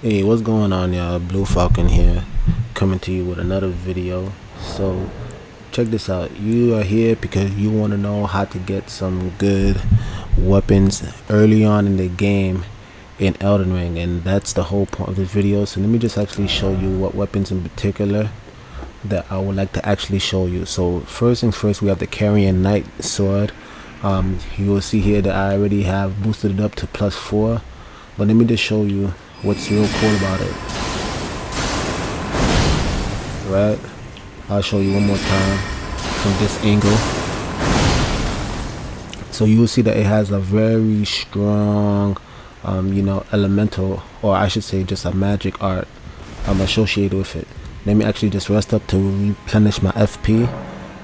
Hey, what's going on, y'all? Blue Falcon here, coming to you with another video. So, check this out. You are here because you want to know how to get some good weapons early on in the game in Elden Ring, and that's the whole point of this video. So, let me just actually show you what weapons in particular that I would like to actually show you. So, first things first, we have the Carrion Knight sword. You will see here that I already have boosted it up to +4, but let me just show you what's real cool about it. Right, I'll show you one more time from this angle. So you will see that it has a very strong elemental, or I should say just a magic art associated with it. Let me actually just rest up to replenish my FP,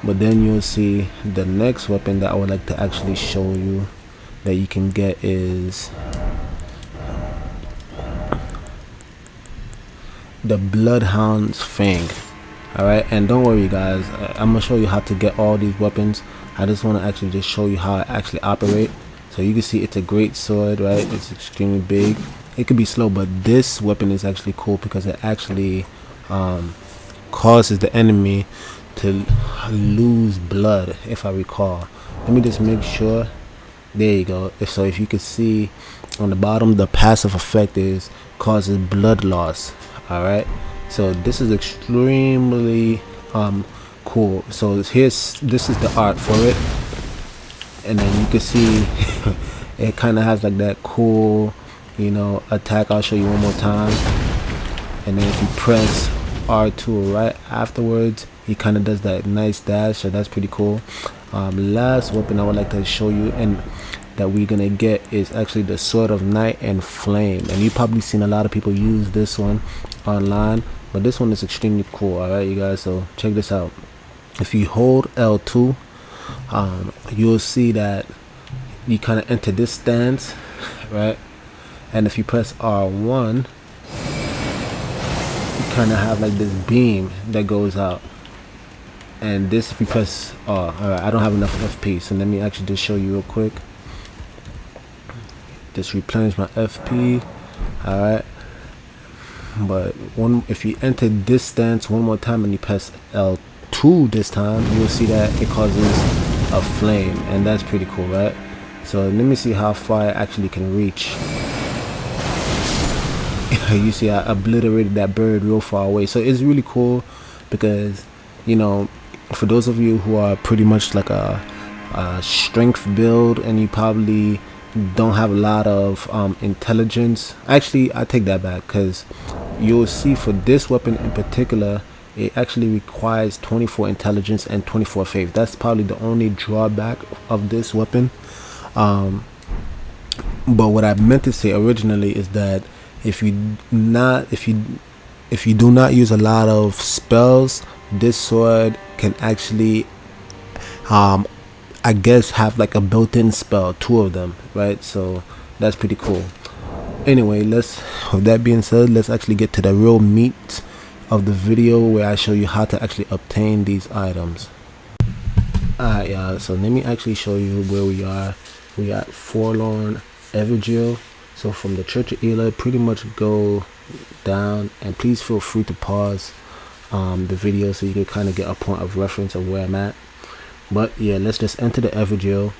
but then you'll see the next weapon that I would like to actually show you that you can get is the Bloodhound's Fang. Alright, and don't worry guys, I'm gonna show you how to get all these weapons. I just want to actually just show you how it actually operate. So you can see it's a great sword, right? It's extremely big. It could be slow, but this weapon is actually cool because it actually causes the enemy to lose blood, if I recall. Let me just make sure. There you go. If you can see on the bottom, the passive effect is causes blood loss. All right, so this is extremely cool. So this is the art for it, and then you can see it kind of has like that cool attack. I'll show you one more time, and then if you press R2 right afterwards, he kind of does that nice dash, so that's pretty cool. Last weapon I would like to show you and that we're gonna get is actually the Sword of Night and Flame, and you've probably seen a lot of people use this one online, but this one is extremely cool. All right, you guys, so check this out. If you hold L2, you'll see that you kind of enter this stance, right? And if you press R1, you kind of have like this beam that goes out. And this, if you press R, alright, I don't have enough FP, so let me actually just show you real quick. Just replenish my FP. Alright, but if you enter this stance one more time and you press L2 this time, you'll see that it causes a flame, and that's pretty cool, right? So let me see how far it actually can reach. You see I obliterated that bird real far away, so it's really cool because for those of you who are pretty much like a strength build and you probably don't have a lot of intelligence. Actually, I take that back, because you'll see for this weapon in particular, it actually requires 24 intelligence and 24 faith. That's probably the only drawback of this weapon. But what I meant to say originally is that if you do not use a lot of spells, this sword can actually I guess have like a built-in spell, 2 of them, right? So that's pretty cool. Anyway, with that being said, let's actually get to the real meat of the video where I show you how to actually obtain these items. Alright y'all, so let me actually show you where we are. We at Forlorn Evergaol. So from the Church of Eli, pretty much go down, and please feel free to pause the video so you can kind of get a point of reference of where I'm at. But yeah, let's just enter the Evergaol,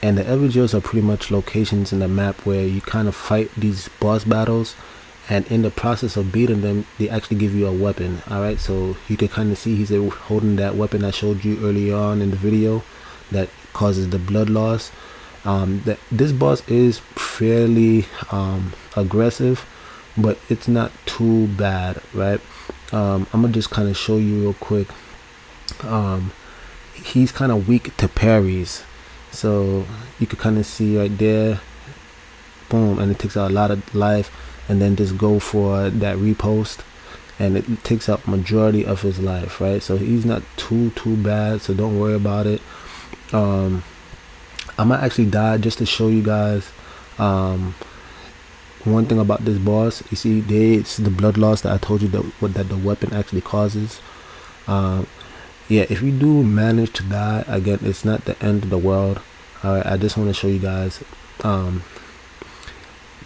and the Evergaols are pretty much locations in the map where you kind of fight these boss battles, and in the process of beating them, they actually give you a weapon. Alright, so you can kind of see he's holding that weapon I showed you earlier on in the video that causes the blood loss. This boss is fairly aggressive, but it's not too bad, right? I'm gonna just kind of show you real quick. He's kind of weak to parries, so you can kind of see right there, boom, and it takes out a lot of life, and then just go for that repost and it takes out majority of his life, right? So he's not too bad, so don't worry about it. I might actually die just to show you guys one thing about this boss. You see it's the blood loss that I told you that the weapon actually causes. Yeah, if you do manage to die again, it's not the end of the world. Alright, I just want to show you guys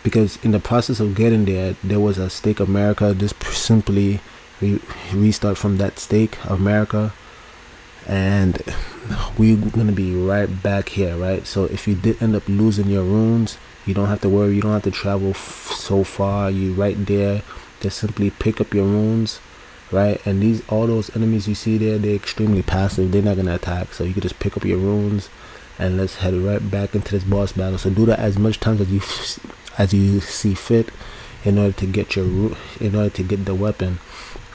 because in the process of getting there was a stake of America. Just simply restart from that stake of America, and we're gonna be right back here, right? So if you did end up losing your runes, you don't have to worry. You don't have to travel so far. You right there. Just simply pick up your runes, right? And all those enemies you see there, they're extremely passive. They're not gonna attack, so you can just pick up your runes, and let's head right back into this boss battle. So do that as much times as you see fit, in order to get the weapon.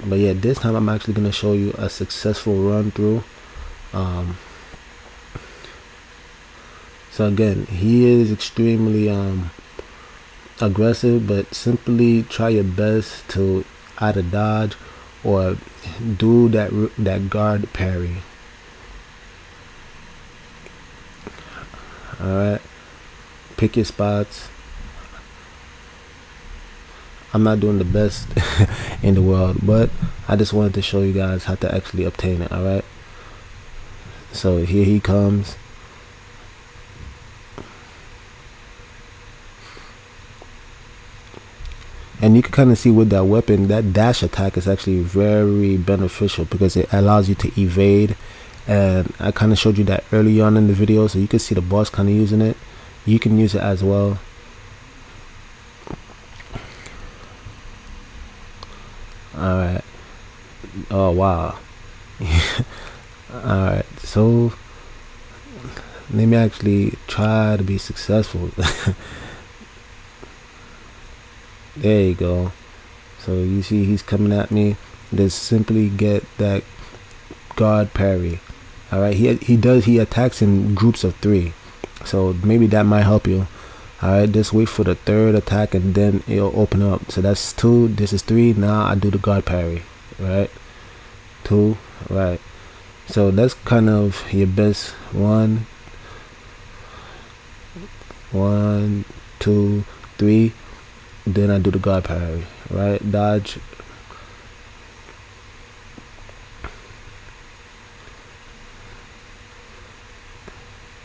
But yeah, this time I'm actually gonna show you a successful run through. So again, he is extremely aggressive, but simply try your best to either dodge or do that guard parry. Alright, pick your spots. I'm not doing the best in the world, but I just wanted to show you guys how to actually obtain it. Alright, so here he comes. And you can kind of see with that weapon, that dash attack is actually very beneficial because it allows you to evade. And I kind of showed you that early on in the video, so you can see the boss kind of using it. You can use it as well. Alright. Oh wow. Alright, so let me actually try to be successful. There you go. So you see he's coming at me. Just simply get that guard parry. Alright, he attacks in groups of 3, so maybe that might help you. Alright, just wait for the 3rd attack and then it'll open up. So that's 2, this is 3. Now I do the guard parry. Right, 2. Right, so that's kind of your best. 1, 2, 3. Then I do the guard parry. Right, dodge.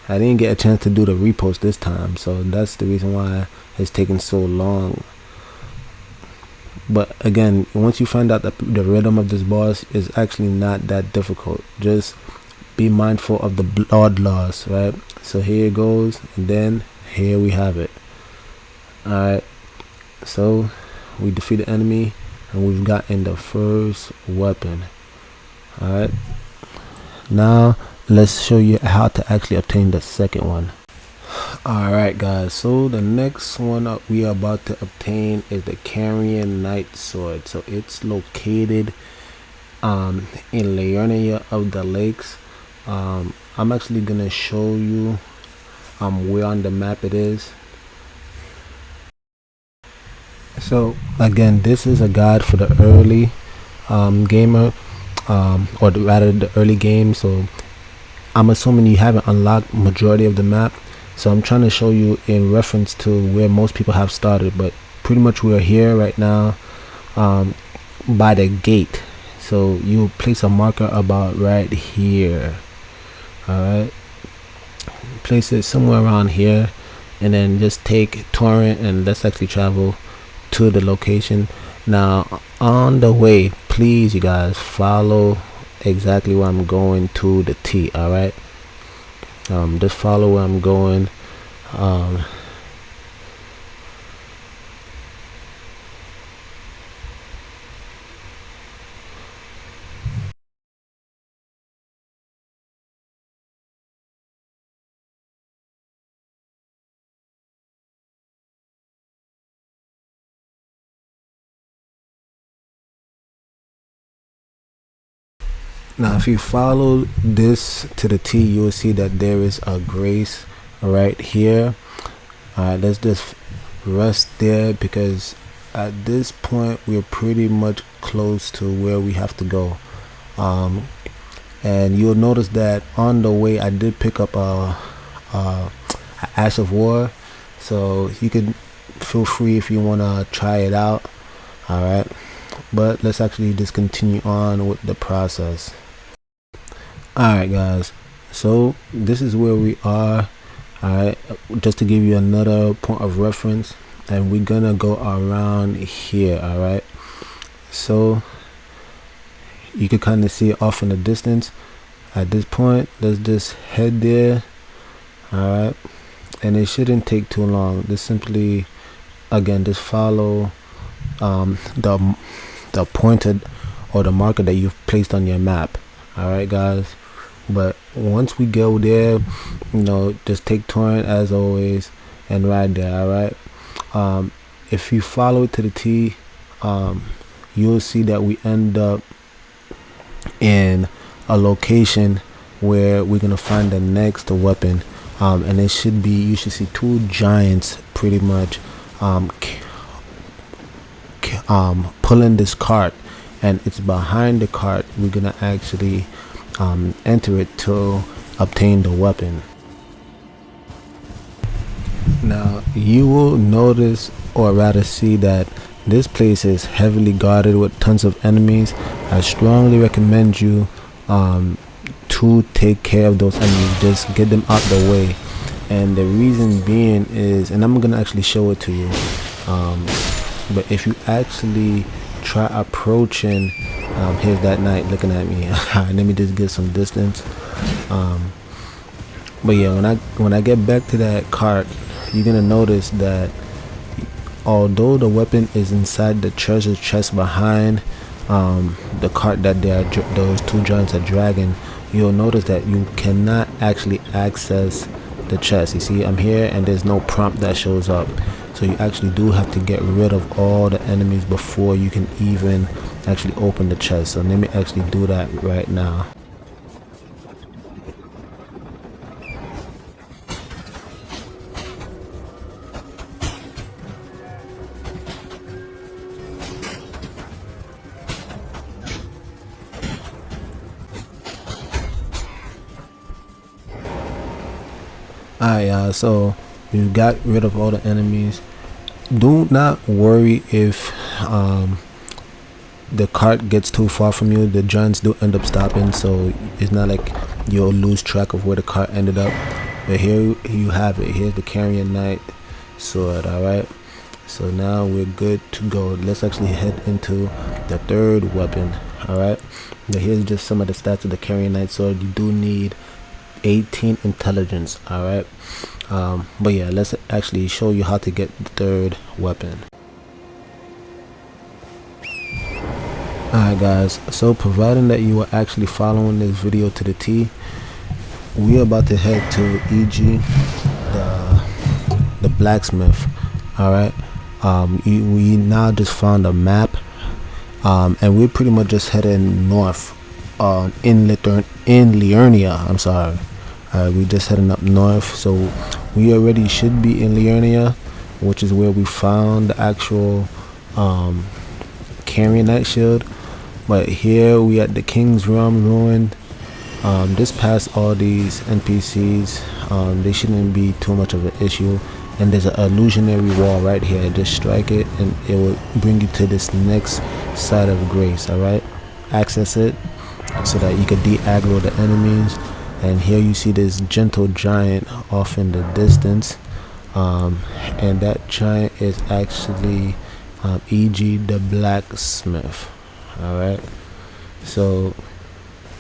I didn't get a chance to do the repost this time, so that's the reason why it's taking so long. But again, once you find out that the rhythm of this boss is actually not that difficult, just be mindful of the blood loss, right? So here it goes, and then here we have it. Alright, so we defeat the enemy and we've gotten the first weapon. Alright, now let's show you how to actually obtain the second one. Alright guys, so the next one we are about to obtain is the Carrion Knight Sword. So it's located in Liurnia of the Lakes. I'm actually gonna show you where on the map it is. So again, this is a guide for the early gamer, or rather the early game. So I'm assuming you haven't unlocked majority of the map, so I'm trying to show you in reference to where most people have started. But pretty much we're here right now by the gate. So you place a marker about right here. Alright, place it somewhere around here, and then just take Torrent and let's actually travel to the location. Now on the way, please you guys follow exactly where I'm going to the T. Alright, just follow where I'm going. Now if you follow this to the T, you will see that there is a grace right here. Alright, let's just rest there because at this point we're pretty much close to where we have to go. And you'll notice that on the way I did pick up a Ash of War, so you can feel free if you want to try it out. Alright, but let's actually just continue on with the process. Alright guys, so this is where we are. Alright, just to give you another point of reference, and we're gonna go around here. All right, so you can kind of see it off in the distance. At this point, let's just head there. All right, and it shouldn't take too long. Just simply, again, just follow the pointed or the marker that you've placed on your map. All right, guys. But once we go there, you know, just take torrent as always and ride there. All right. If you follow it to the T, you'll see that we end up in a location where we're gonna find the next weapon, and it should be, you should see two giants pretty much pulling this cart, and it's behind the cart we're gonna actually enter it to obtain the weapon. Now you will notice, or rather see, that this place is heavily guarded with tons of enemies. I strongly recommend you to take care of those enemies. Just get them out the way, and the reason being is, and I'm gonna actually show it to you, but if you actually try approaching, here's that knight looking at me. Let me just get some distance. But yeah, when I get back to that cart, you're gonna notice that although the weapon is inside the treasure chest behind the cart that those two giants are dragging, you'll notice that you cannot actually access the chest. You see, I'm here and there's no prompt that shows up, so you actually do have to get rid of all the enemies before you can even actually open the chest. So let me actually do that right now. Alright, so you got rid of all the enemies. Do not worry if the cart gets too far from you. The giants do end up stopping, so it's not like you'll lose track of where the cart ended up. But here you have it. Here's the carrion knight sword. Alright, so now we're good to go. Let's actually head into the third weapon. Alright, now here's just some of the stats of the carrion knight sword. You do need 18 intelligence. All right, but yeah, let's actually show you how to get the third weapon. Alright guys, so providing that you are actually following this video to the T, we are about to head to EG, the blacksmith. All right, we now just found a map, and we're pretty much just heading north in Liurnia. I'm sorry. We just heading up north, so we already should be in Liurnia, which is where we found the actual carrion knight shield. But here we at the King's Realm ruin. Just past all these NPCs, they shouldn't be too much of an issue. And there's an illusionary wall right here. Just strike it and it will bring you to this next side of grace. All right, access it so that you can de-aggro the enemies. And here you see this gentle giant off in the distance, and that giant is actually E.G. the blacksmith. All right, so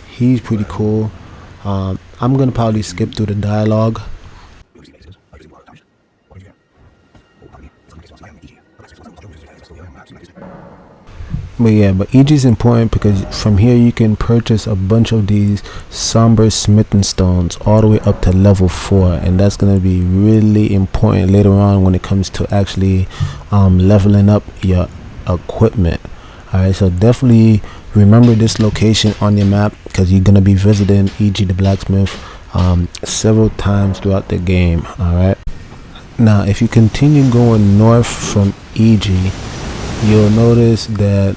he's pretty cool. I'm gonna probably skip through the dialogue. But yeah, but EG is important because from here you can purchase a bunch of these somber smithing stones all the way up to level 4, and that's going to be really important later on when it comes to actually leveling up your equipment. Alright, so definitely remember this location on your map because you're going to be visiting EG the blacksmith several times throughout the game. Alright, now if you continue going north from EG, you'll notice that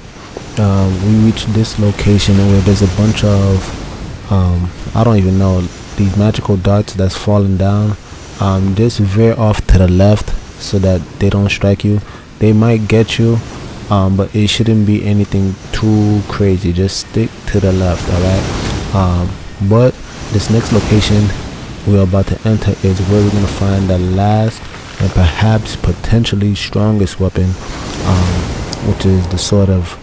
we reach this location where there's a bunch of I don't even know, these magical darts that's falling down. Just veer off to the left so that they don't strike you. They might get you, but it shouldn't be anything too crazy. Just stick to the left. Alright, but this next location we're about to enter is where we're gonna find the last and perhaps potentially strongest weapon, which is the sword of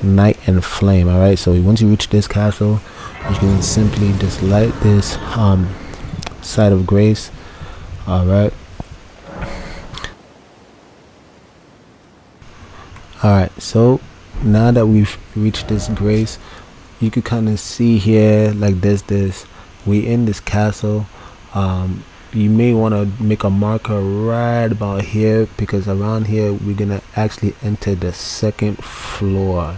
night and flame. All right, so once you reach this castle, you can simply just light this site of grace. All right. Alright, so now that we've reached this grace, you could kind of see here, like this we in this castle. You may want to make a marker right about here, because around here we're gonna actually enter the second floor.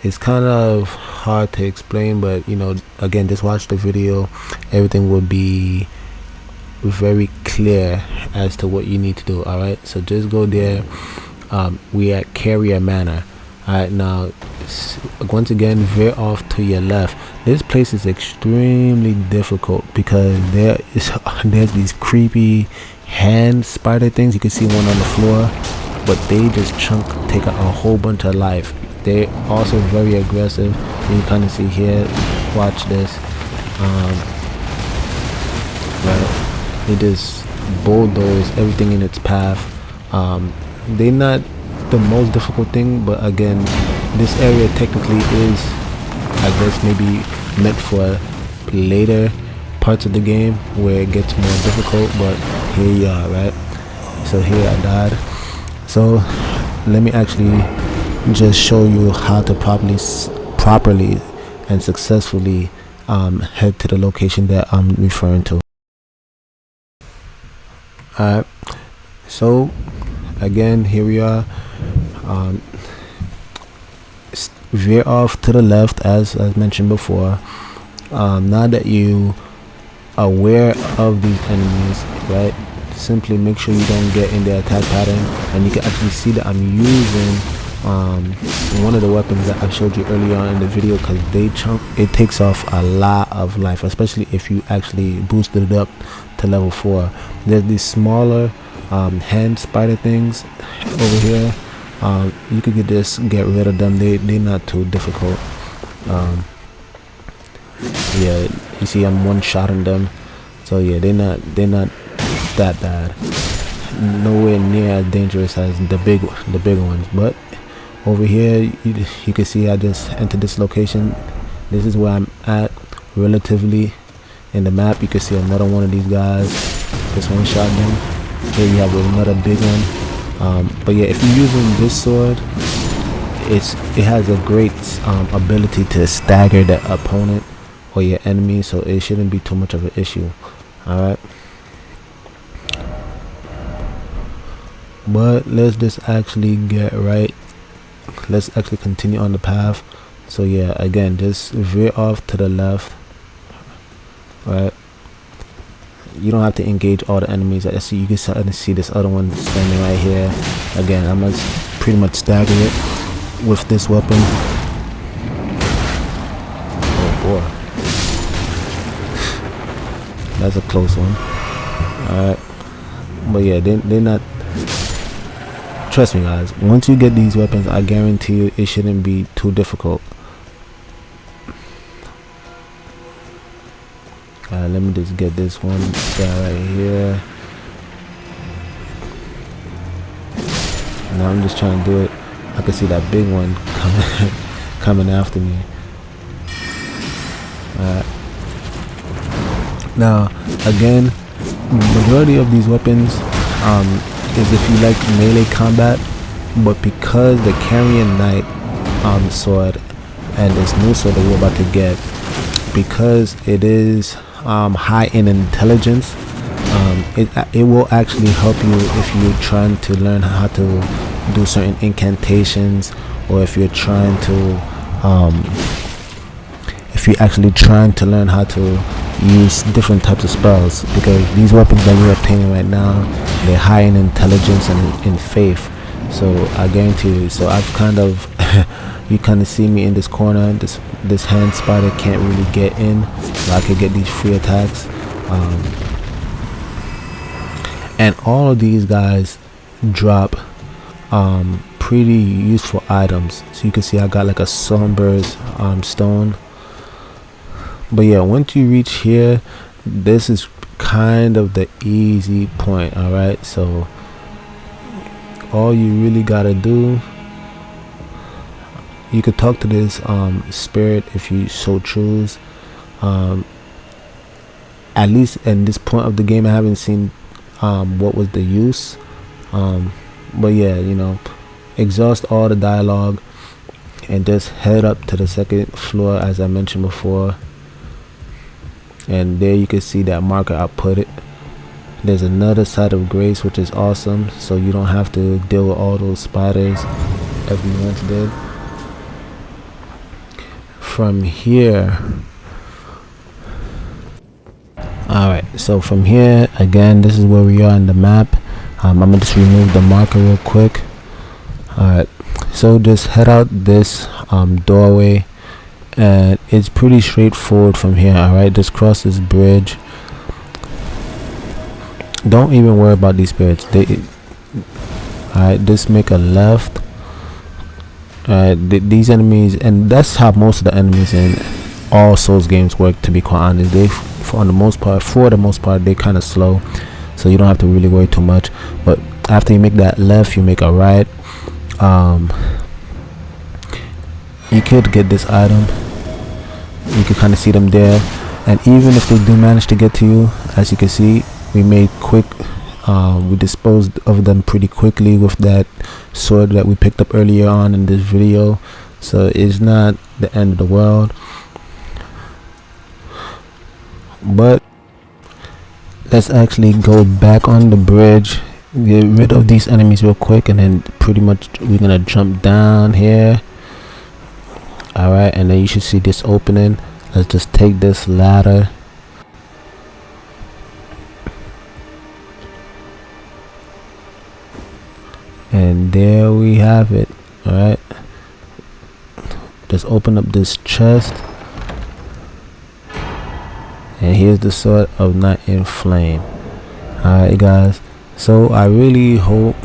It's kind of hard to explain, but you know, again, just watch the video. Everything will be very clear as to what you need to do. All right, so just go there. We at Carrier Manor. Alright, now once again, veer off to your left. This place is extremely difficult because there's these creepy hand spider things. You can see one on the floor, but they just take a whole bunch of life. They're also very aggressive. You can kind of see here. Watch this. Right, they just bulldoze everything in its path. They're not the most difficult thing, but again, this area technically is, I guess, maybe meant for later parts of the game where it gets more difficult. But here you are, right? So here I died. So let me actually just show you how to properly and successfully head to the location that I'm referring to. Alright, so again, here we are. Veer off to the left, as mentioned before. Now that you are aware of these enemies, right, simply make sure you don't get in their attack pattern. And you can actually see that I'm using one of the weapons that I showed you earlier on in the video, because it takes off a lot of life, especially if you actually boosted it up to level 4. There's these smaller hand spider things over here. You could get rid of them. They're not too difficult. Yeah, you see I'm one-shotting them. So yeah, they're not that bad. Nowhere near as dangerous as the bigger ones. But over here, you can see I just entered this location. This is where I'm at relatively in the map. You can see another one of these guys. Just one-shot them. Here you have another big one. But yeah, if you're using this sword, it has a great ability to stagger the opponent or your enemy, so it shouldn't be too much of an issue. Alright, but let's just actually get right. Let's actually continue on the path. So yeah, again, just veer off to the left. Right, you don't have to engage all the enemies. I see, you can see this other one standing right here. Again, I'm gonna pretty much stagger it with this weapon. Oh boy, that's a close one. Alright, but yeah, they're not, trust me guys, once you get these weapons, I guarantee you it shouldn't be too difficult. Let me just get this one guy right here. Now I'm just trying to do it. I can see that big one coming after me. Now again, majority of these weapons is if you like melee combat, but because the Carrion Knight sword and this new sword that we're about to get, because it is high in intelligence, it will actually help you if you're trying to learn how to do certain incantations, or if you're trying to learn how to use different types of spells, because these weapons that we're obtaining right now, they're high in intelligence and in faith. So I guarantee you, so I've kind of you kind of see me in this corner. This hand spider can't really get in, so I could get these free attacks. And all of these guys drop pretty useful items. So you can see I got like a Songbird stone. But yeah, once you reach here, this is kind of the easy point. All right, so all you really gotta do, you could talk to this spirit if you so choose. At least in this point of the game, I haven't seen what was the use, but yeah, you know, exhaust all the dialogue and just head up to the second floor as I mentioned before, and there you can see that marker I put it. There's another side of grace, which is awesome, so you don't have to deal with all those spiders as we once did. From here, alright, so from here again, this is where we are in the map. I'm gonna just remove the marker real quick. Alright, so just head out this doorway, and it's pretty straightforward from here. Alright, just cross this bridge. Don't even worry about these spirits. Alright, just make a left. These enemies, and that's how most of the enemies in all Souls games work, to be quite honest. They, for the most part, they kind of slow, so you don't have to really worry too much. But after you make that left, you make a right. You could get this item. You can kind of see them there, and even if they do manage to get to you, as you can see, we made quick. We disposed of them pretty quickly with that sword that we picked up earlier on in this video, so it's not the end of the world. But let's actually go back on the bridge, get rid of these enemies real quick, and then pretty much we're gonna jump down here. Alright, and then you should see this opening. Let's just take this ladder. And there we have it. Alright, just open up this chest, and here's the sword of Night in Flame. Alright guys, so I really hope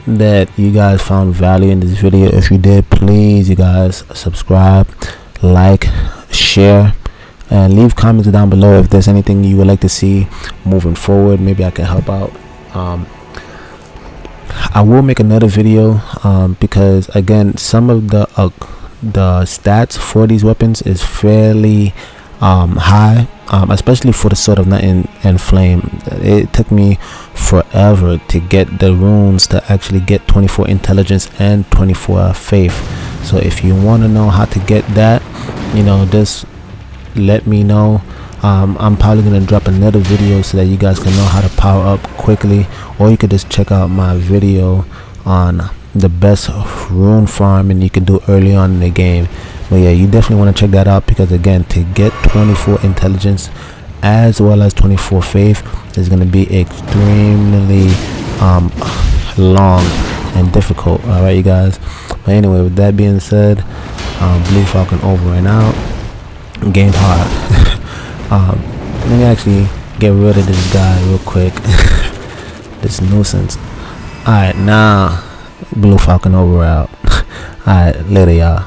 that you guys found value in this video. If you did, please you guys subscribe, like, share, and leave comments down below if there's anything you would like to see moving forward. Maybe I can help out. I will make another video because again, some of the stats for these weapons is fairly high, especially for the sword of Night and Flame. It took me forever to get the runes to actually get 24 intelligence and 24 faith. So if you want to know how to get that, you know, just let me know. I'm probably gonna drop another video so that you guys can know how to power up quickly, or you could just check out my video on the best rune farm and you can do early on in the game. But yeah, you definitely want to check that out, because again, to get 24 intelligence as well as 24 faith is going to be extremely long and difficult. All right, you guys. But anyway, with that being said, Blue Falcon over and out. Game hard. Let me actually get rid of this guy real quick. This nuisance. Alright, now Blue Falcon over out. Alright, later y'all.